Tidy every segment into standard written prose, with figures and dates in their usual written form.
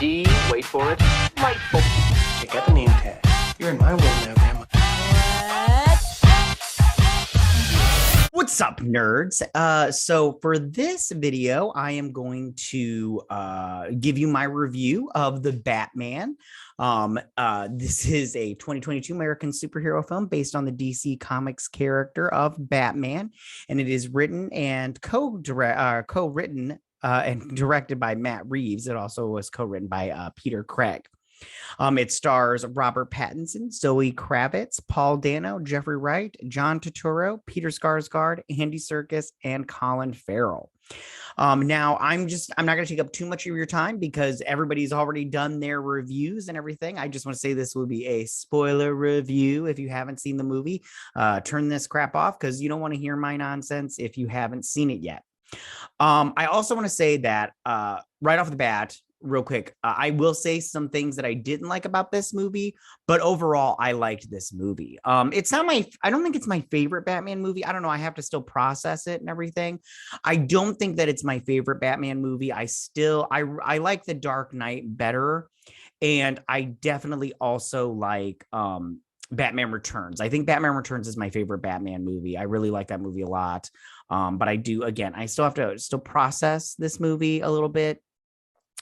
D, wait for it, delightful. Check out the name tag. You're in my world now, Grandma. What's up, nerds? So for this video, I am going to give you my review of The Batman. This is a 2022 American superhero film based on the DC Comics character of Batman, and it is written and co-written and directed by Matt Reeves. It also was co-written by Peter Craig. It stars Robert Pattinson, Zoe Kravitz, Paul Dano, Jeffrey Wright, John Turturro, Peter Skarsgård, Andy Serkis, and Colin Farrell. Now I'm not going to take up too much of your time because everybody's already done their reviews and everything. I just want to say this will be a spoiler review. If you haven't seen the movie, turn this crap off because you don't want to hear my nonsense if you haven't seen it yet. I also want to say that right off the bat, real quick, I will say some things that I didn't like about this movie, but overall, I liked this movie. It's not I don't think it's my favorite Batman movie. I don't know. I have to still process it and everything. I don't think that it's my favorite Batman movie. I like The Dark Knight better. And I definitely also like Batman Returns. I think Batman Returns is my favorite Batman movie. I really like that movie a lot. But I still have to process this movie a little bit.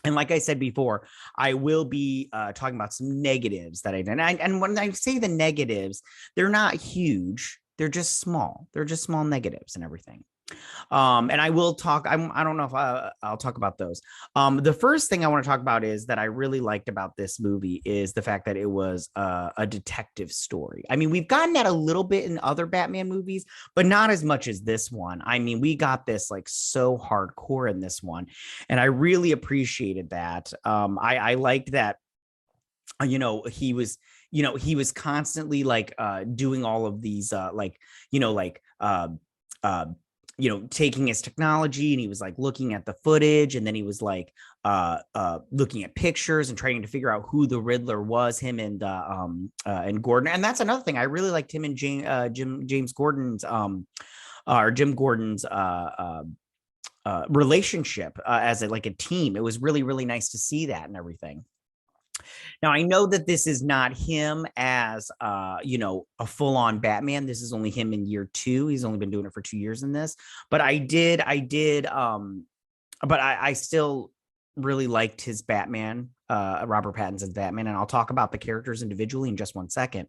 And like I said before, I will be talking about some negatives that I did. And when I say the negatives, they're not huge. They're just small. They're just small negatives and everything. And I will talk. I don't know if I'll talk about those. The first thing I want to talk about is that I really liked about this movie is the fact that it was a detective story. I mean, we've gotten that a little bit in other Batman movies, but not as much as this one. I mean, we got this like so hardcore in this one, and I really appreciated that. I liked that. He was constantly like doing all of these taking his technology, and he was like looking at the footage, and then he was like looking at pictures and trying to figure out who the Riddler was, him and Gordon. And that's another thing I really liked, him and James Gordon's Jim Gordon's relationship as a team. It was really, really nice to see that and everything. Now, I know that this is not him as, a full-on Batman. This is only him in year 2. He's only been doing it for 2 years in this. But I still really liked his Batman, Robert Pattinson's Batman, and I'll talk about the characters individually in just one second.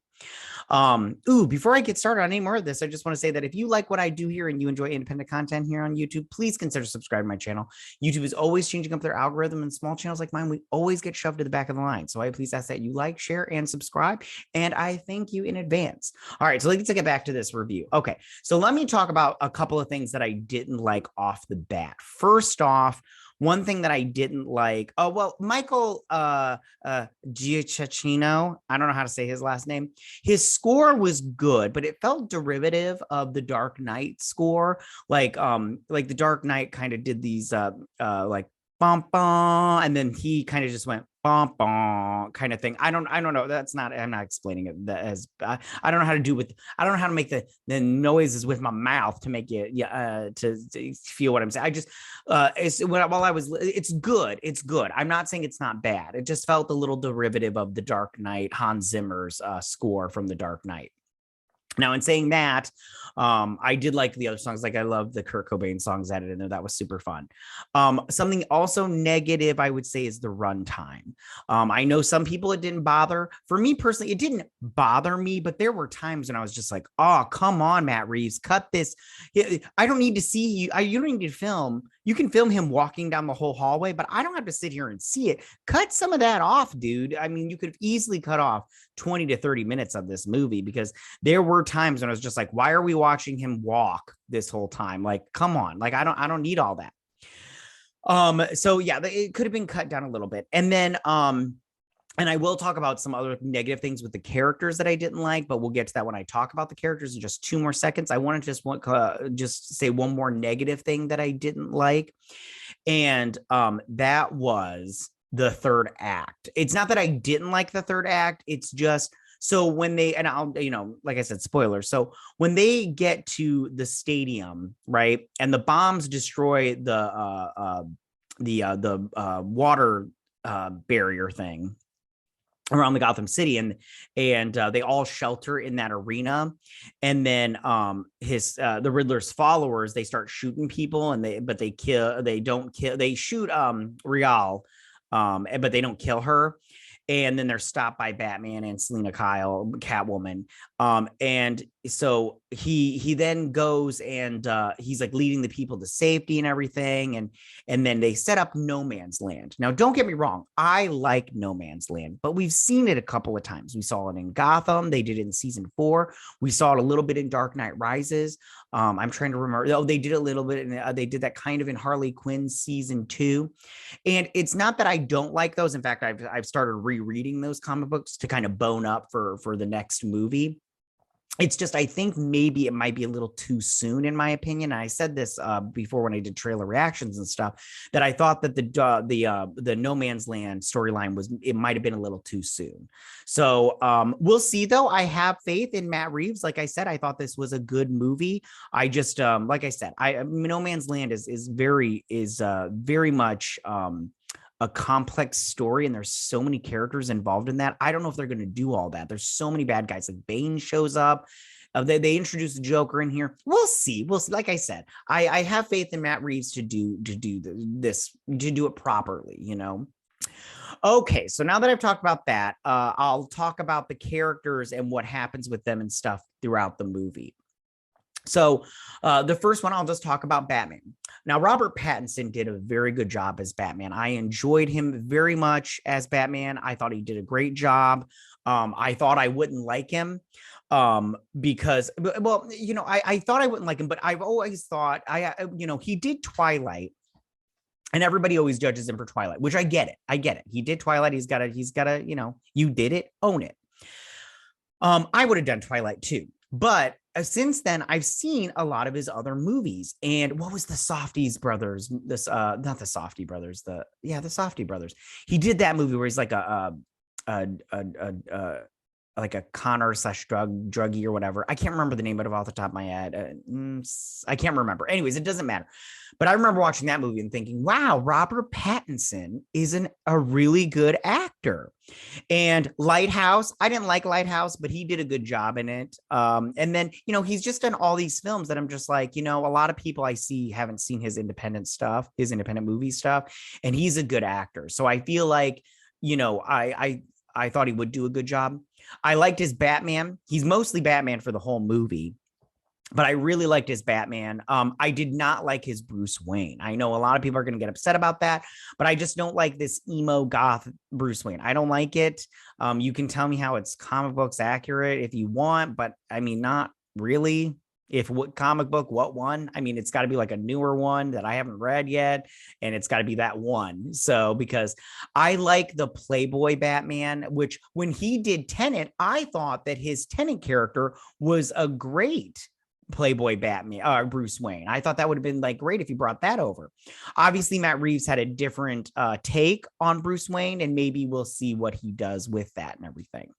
Before I get started on any more of this, I just want to say that if you like what I do here and you enjoy independent content here on YouTube, please consider subscribing to my channel. YouTube is always changing up their algorithm, and small channels like mine, we always get shoved to the back of the line. So I please ask that you like, share, and subscribe, and I thank you in advance. All right, so let's get back to this review. Okay, so let me talk about a couple of things that I didn't like off the bat. First off, one thing that I didn't like, Michael Giacchino, I don't know how to say his last name. His score was good, but it felt derivative of the Dark Knight score. Like the Dark Knight kind of did these like bum bum, and then he kind of just went bum bum kind of thing. I don't know. I'm not explaining it as I don't know how to I don't know how to make the noises with my mouth to make it to feel what I'm saying. I just it's good. It's good. I'm not saying it's not bad. It just felt a little derivative of the Dark Knight, Hans Zimmer's score from the Dark Knight. Now, in saying that, I did like the other songs. Like, I love the Kurt Cobain songs added in there. That was super fun. Something also negative, I would say, is the runtime. I know some people it didn't bother. For me personally, it didn't bother me, but there were times when I was just like, oh, come on, Matt Reeves, cut this. I don't need to see you. You don't need to film. You can film him walking down the whole hallway, but I don't have to sit here and see it. Cut some of that off, dude. I mean, you could have easily cut off 20 to 30 minutes of this movie, because there were times when I was just like, why are we watching him walk this whole time? Like, come on. Like, I don't need all that. So yeah, it could have been cut down a little bit. And then, and I will talk about some other negative things with the characters that I didn't like, but we'll get to that when I talk about the characters in just 2 more seconds. I want to just say one more negative thing that I didn't like. And that was the third act. It's not that I didn't like the third act. It's just, so when they, and I'll, like I said, spoilers. So when they get to the stadium, right, and the bombs destroy the water barrier thing around the Gotham City, and they all shelter in that arena, and then the Riddler's followers, they start shooting people, and they don't kill, they shoot Real, but they don't kill her. And then they're stopped by Batman and Selina Kyle, Catwoman. And so he then goes and he's like leading the people to safety and everything. And then they set up No Man's Land. Now, don't get me wrong. I like No Man's Land, but we've seen it a couple of times. We saw it in Gotham. They did it in season 4. We saw it a little bit in Dark Knight Rises. I'm trying to remember. Oh, they did a little bit. They did that kind of in Harley Quinn season 2. And it's not that I don't like those. In fact, I've started rereading those comic books to kind of bone up for the next movie. It's just, I think maybe it might be a little too soon, in my opinion. And I said this before when I did trailer reactions and stuff, that I thought that the No Man's Land storyline it might have been a little too soon. So we'll see, though. I have faith in Matt Reeves. Like I said, I thought this was a good movie. I just, like I said, No Man's Land is very much a complex story, and there's so many characters involved in that. I don't know if they're going to do all that. There's so many bad guys. Like Bane shows up. They introduced the Joker in here. We'll see. Like I said, I have faith in Matt Reeves to do it properly, you know. Okay, so now that I've talked about that, I'll talk about the characters and what happens with them and stuff throughout the movie. So the first one, I'll just talk about Batman. Now, Robert Pattinson did a very good job as Batman. I enjoyed him very much as Batman. I thought he did a great job. I thought I wouldn't like him because, well, you know, I thought I wouldn't like him, but I've always thought, he did Twilight. And everybody always judges him for Twilight, which I get it. He did Twilight. He's got to, you did it, own it. I would have done Twilight too. But since then, I've seen a lot of his other movies. And what was the Softies brothers? Not the Softy brothers. The Softy brothers. He did that movie where he's like a conner / druggie or whatever. I can't remember the name of it off the top of my head. I can't remember. Anyways, it doesn't matter. But I remember watching that movie and thinking, wow, Robert Pattinson is a really good actor. And Lighthouse, I didn't like Lighthouse, but he did a good job in it. And then, he's just done all these films that I'm just like, a lot of people I see haven't seen his independent movie stuff, and he's a good actor. So I feel like, I thought he would do a good job. I liked his Batman. He's mostly Batman for the whole movie, but I really liked his Batman. I did not like his Bruce Wayne. I know a lot of people are going to get upset about that, but I just don't like this emo goth Bruce Wayne. I don't like it. You can tell me how it's comic books accurate if you want, but I mean, not really. What comic book, what one? I mean, it's got to be like a newer one that I haven't read yet, and it's got to be that one. So, because I like the Playboy Batman, which when he did Tenet, I thought that his Tenet character was a great Playboy Batman, Bruce Wayne. I thought that would have been like great if you brought that over. Obviously, Matt Reeves had a different take on Bruce Wayne, and maybe we'll see what he does with that and everything.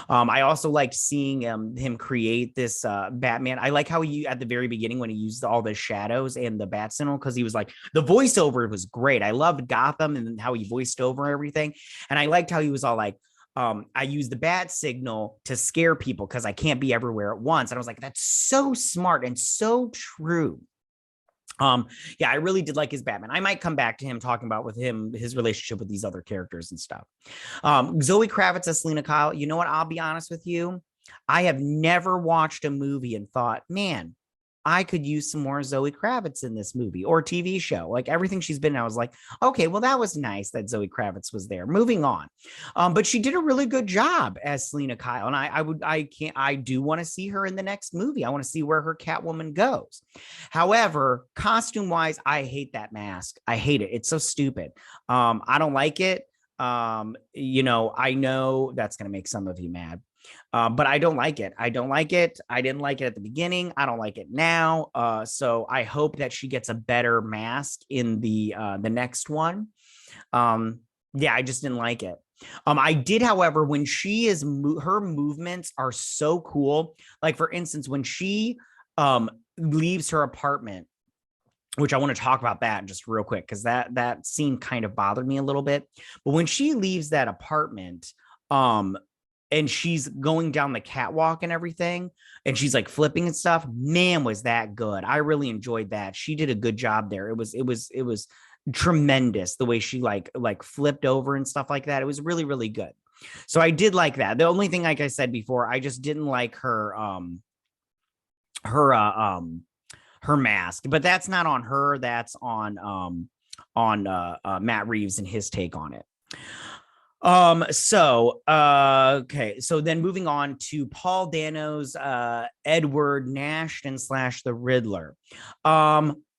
I also liked seeing him create this Batman. I like how he, at the very beginning, when he used all the shadows and the bat signal, because he was like, the voiceover was great. I loved Gotham and how he voiced over everything. And I liked how he was all like, I use the bat signal to scare people because I can't be everywhere at once. And I was like, that's so smart and so true. I really did like his Batman. I might come back to him talking about his relationship with these other characters and stuff. Zoe Kravitz as Selena Kyle. You know what? I'll be honest with you. I have never watched a movie and thought, man, I could use some more Zoe Kravitz in this movie or TV show. Like everything she's been in, I was like, okay, well, that was nice that Zoe Kravitz was there. Moving on. But she did a really good job as Selena Kyle. And I do want to see her in the next movie. I want to see where her Catwoman goes. However, costume wise, I hate that mask. I hate it. It's so stupid. I don't like it. I know that's going to make some of you mad. But I don't like it. I don't like it. I didn't like it at the beginning. I don't like it now. So I hope that she gets a better mask in the next one. I just didn't like it. I did, however, when she is, her movements are so cool. Like, for instance, when she leaves her apartment which I want to talk about that just real quick, because that scene kind of bothered me a little bit. But when she leaves that apartment, um, and she's going down the catwalk and everything, and she's like flipping and stuff, man, was that good. I really enjoyed that. She did a good job there. It was tremendous the way she like flipped over and stuff like that. It was really, really good. So I did like that. The only thing, like I said before, I just didn't like her her mask, but that's not on her. That's on Matt Reeves and his take on it. Okay, so then moving on to Paul Dano's Edward Nashton / the Riddler.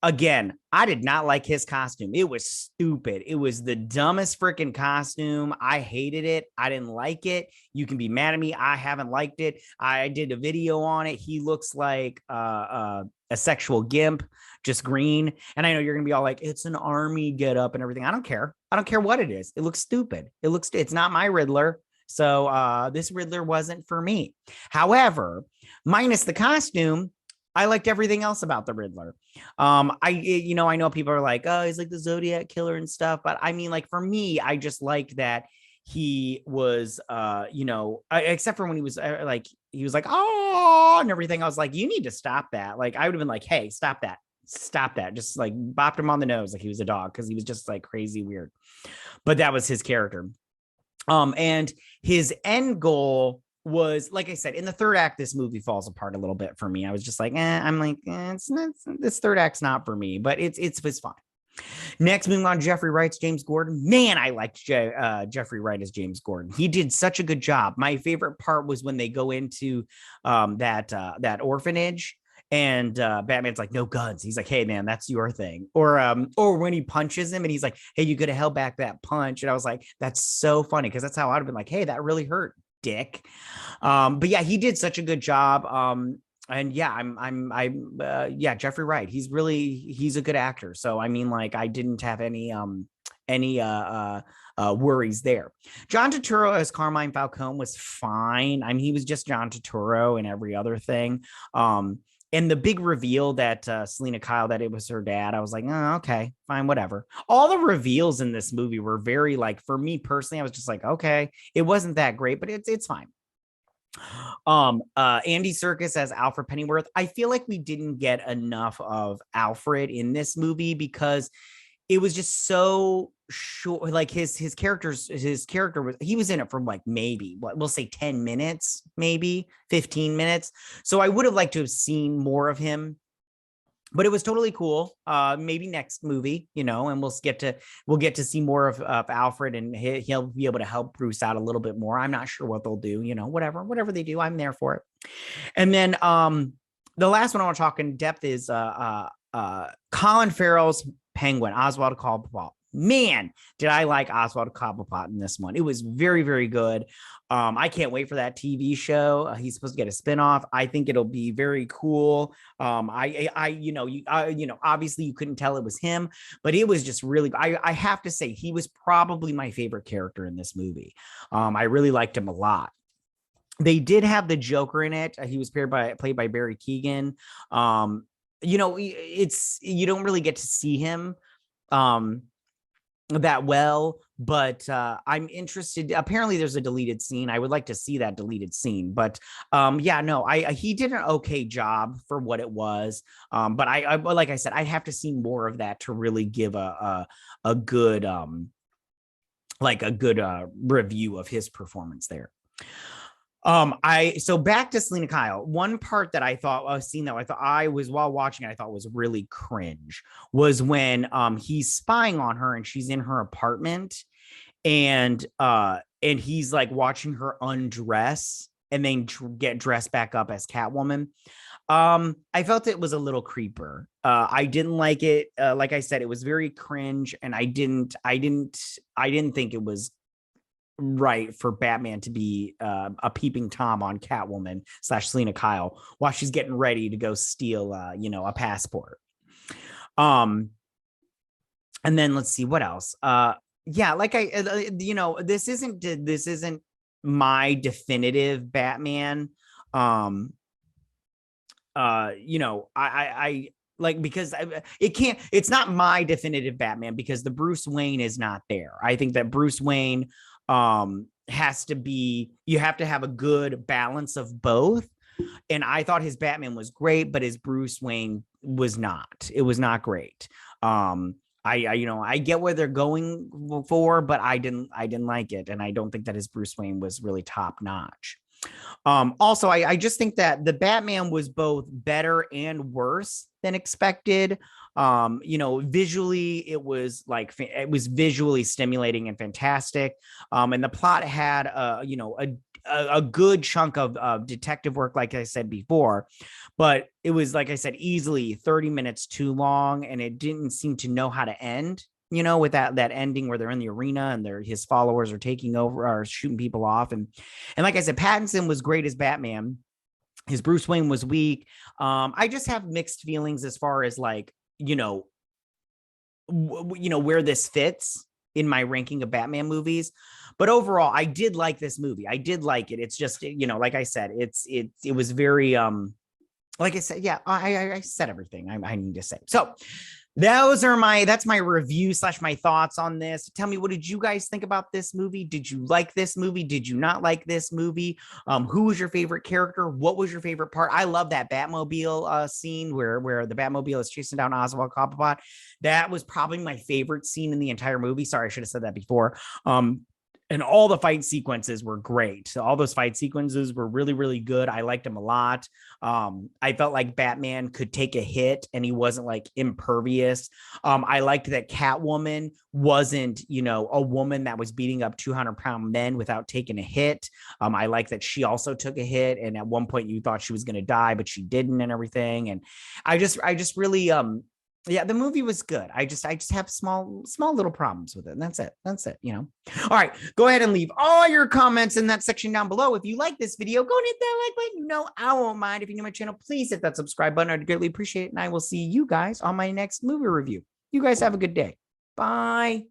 Again, I did not like his costume. It was stupid. It was the dumbest freaking costume. I hated it. I didn't like it. You can be mad at me. I haven't liked it. I did a video on it. He looks like a sexual gimp, just green. And I know you're gonna be all like, it's an army get up and everything. I don't care. I don't care what it is. It looks stupid. It's not my Riddler. So this Riddler wasn't for me. However, minus the costume, I liked everything else about the Riddler. I know people are like, oh, he's like the Zodiac killer and stuff, but I mean, like, for me, I just liked that he was, except for when he was like, oh, and everything. I was like, you need to stop that. Like, I would have been like, hey, stop that. Just like bopped him on the nose like he was a dog, because he was just like crazy weird. But that was his character. And his end goal was, like I said, in the third act, this movie falls apart a little bit for me. I was just like, it's not, this third act's not for me, but it's fine. Next, moving on, Jeffrey Wright's James Gordon. Man, I liked Jeffrey Wright as James Gordon. He did such a good job. My favorite part was when they go into that orphanage, and Batman's like, no guns. He's like, hey man, that's your thing. Or when he punches him and he's like, hey, you could have held back that punch. And I was like, that's so funny, because that's how I'd have been like, hey, that really hurt, dick. But yeah, he did such a good job. And yeah, Jeffrey Wright, he's a good actor. So I mean, like, I didn't have any worries there. John Turturro as Carmine Falcone was fine. I mean, he was just John Turturro and every other thing. And the big reveal that Selina Kyle, that it was her dad, I was like, oh, okay, fine, whatever. All the reveals in this movie were very, like, for me personally, I was just like, okay, it wasn't that great, but it's fine. Andy Serkis as Alfred Pennyworth. I feel like we didn't get enough of Alfred in this movie, because it was just so short. Like his character he was in it for like maybe we'll say 10 minutes, maybe 15 minutes. So I would have liked to have seen more of him, but it was totally cool. Maybe next movie, and we'll get to see more of Alfred, and he'll be able to help Bruce out a little bit more. I'm not sure what they'll do, whatever they do, I'm there for it. And then the last one I want to talk in depth is Colin Farrell's Penguin, Oswald Cobblepot. Man, did I like Oswald Cobblepot in this one. It was very, very good. I can't wait for that TV show. He's supposed to get a spinoff. I think it'll be very cool. Obviously you couldn't tell it was him, but it was just really, I have to say, he was probably my favorite character in this movie. I really liked him a lot. They did have the Joker in it. He was played by Barry Keoghan. You don't really get to see him that well, but I'm interested. Apparently there's a deleted scene. I would like to see that deleted scene, but he did an okay job for what it was. But I like I said, I'd have to see more of that to really give a good review of his performance there. So back to Selina Kyle. One part that I thought while watching it, I thought was really cringe, was when he's spying on her and she's in her apartment, and he's like watching her undress and then get dressed back up as Catwoman. I felt it was a little creeper. I didn't like it. Like I said, it was very cringe, and I didn't think it was right for Batman to be a peeping Tom on Catwoman / Selina Kyle while she's getting ready to go steal a passport. And then let's see what else. This isn't my definitive Batman. like, because it can't, it's not my definitive Batman because the Bruce Wayne is not there. I think that Bruce Wayne has to be, you have to have a good balance of both. And I thought his Batman was great, but his Bruce Wayne was not. It was not great. I get where they're going for, but I didn't like it, and I don't think that his Bruce Wayne was really top notch. Also, I just think that the Batman was both better and worse than expected. Visually, it was visually stimulating and fantastic. And the plot had a good chunk of detective work, like I said before, but it was, like I said, easily 30 minutes too long, and it didn't seem to know how to end. With that ending where they're in the arena and his followers are taking over or shooting people off. And like I said, Pattinson was great as Batman. His Bruce Wayne was weak. I just have mixed feelings as far as like, where this fits in my ranking of Batman movies. But overall, I did like this movie. I did like it. It's just, like I said, it was very, like I said, yeah, I said everything I need to say. So that's my review / my thoughts on this. Tell me, what did you guys think about this movie? Did you like this movie? Did you not like this movie? Who was your favorite character? What was your favorite part? I love that Batmobile scene where the Batmobile is chasing down Oswald Cobblepot. That was probably my favorite scene in the entire movie. Sorry, I should have said that before. And all the fight sequences were great. So all those fight sequences were really, really good. I liked them a lot. I felt like Batman could take a hit and he wasn't like impervious. I liked that Catwoman wasn't, a woman that was beating up 200-pound men without taking a hit. I like that she also took a hit. And at one point you thought she was going to die, but she didn't and everything. And I just really, yeah, the movie was good. I just have small little problems with it. And that's it. All right, go ahead and leave all your comments in that section down below. If you like this video, go and hit that like button. I won't mind. If you're new to my channel, please hit that subscribe button. I'd greatly appreciate it. And I will see you guys on my next movie review. You guys have a good day. Bye.